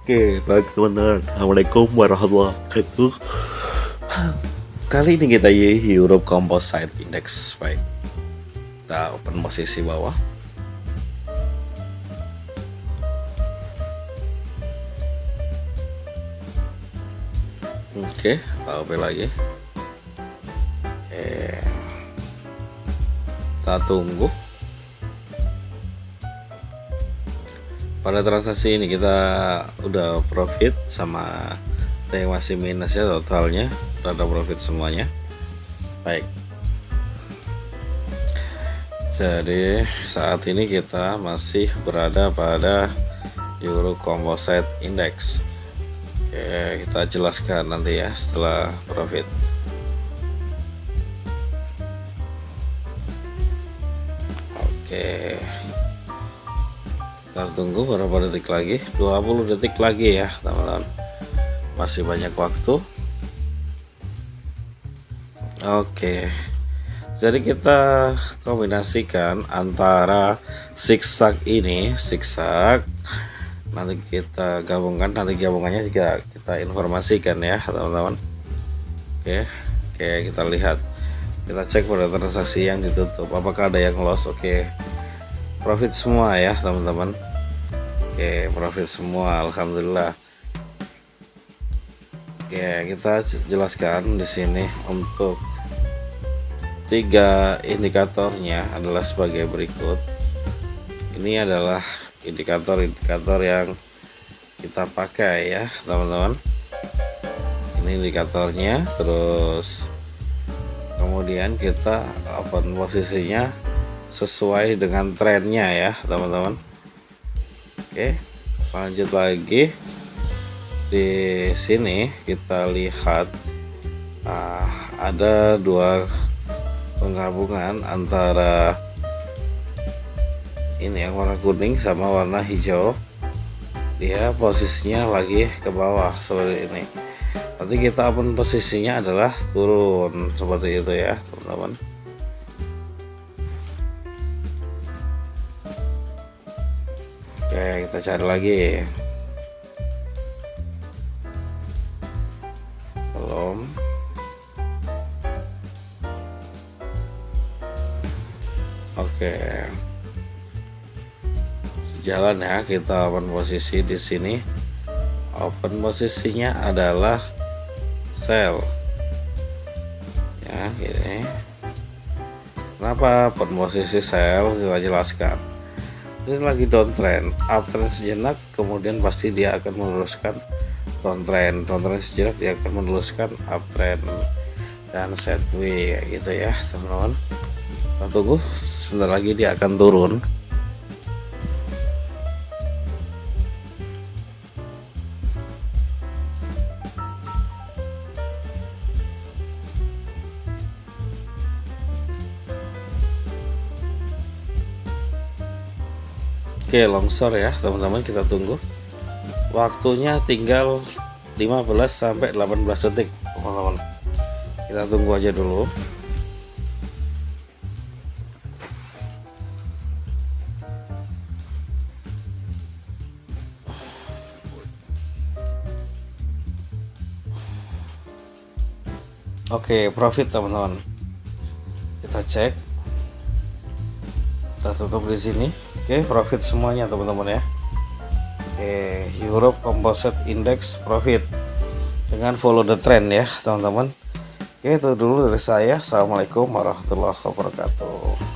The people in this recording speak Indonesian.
Oke, baik teman-teman. Assalamualaikum warahmatullahi wabarakatuh. Kali ini kita Europe Composite Index. Baik, kita open posisi bawah. Oke, kita open lagi. Kita tunggu. Pada transaksi ini kita udah profit sama ada yang masih minus ya, totalnya ada profit semuanya. Baik, jadi saat ini kita masih berada pada Euro Composite Index. Oke, kita jelaskan nanti ya setelah profit. Oke, kita tunggu beberapa detik lagi, 20 detik lagi ya teman-teman, masih banyak waktu. Oke, jadi kita kombinasikan antara zigzag ini, zigzag nanti kita gabungkan, nanti gabungannya juga kita informasikan ya teman-teman. Oke, kita lihat, kita cek pada transaksi yang ditutup apakah ada yang loss. Oke, profit semua ya teman-teman. Oke, profit semua, alhamdulillah. Oke, kita jelaskan di sini untuk tiga indikatornya adalah sebagai berikut. Ini adalah indikator-indikator yang kita pakai ya teman-teman. Ini indikatornya, terus kemudian kita open posisinya sesuai dengan trennya ya teman-teman. Oke, lanjut lagi. Di sini kita lihat ada dua penggabungan antara ini yang warna kuning sama warna hijau. Dia posisinya lagi ke bawah seperti ini. Nanti kita open posisinya adalah turun seperti itu ya teman-teman. Oke, kita cari lagi. Belum. Oke, sejalan ya, kita open posisi di sini. Open posisinya adalah sell ya, gini. Kenapa open posisi sell? Kita jelaskan. Ini lagi downtrend, uptrend sejenak, kemudian pasti dia akan meneruskan downtrend, sejenak dia akan meneruskan uptrend dan sideways gitu ya teman-teman. Kita tunggu sebentar lagi dia akan turun. Oke, longsor ya teman-teman, kita tunggu. Waktunya tinggal 15 sampai 18 detik teman-teman. Kita tunggu aja dulu. Oke, profit teman-teman. Kita cek. Kita tutup di sini. Oke, profit semuanya teman-teman ya. Oke, Europe Composite Index profit dengan follow the trend ya teman-teman. Oke, itu dulu dari saya. Assalamualaikum warahmatullahi wabarakatuh.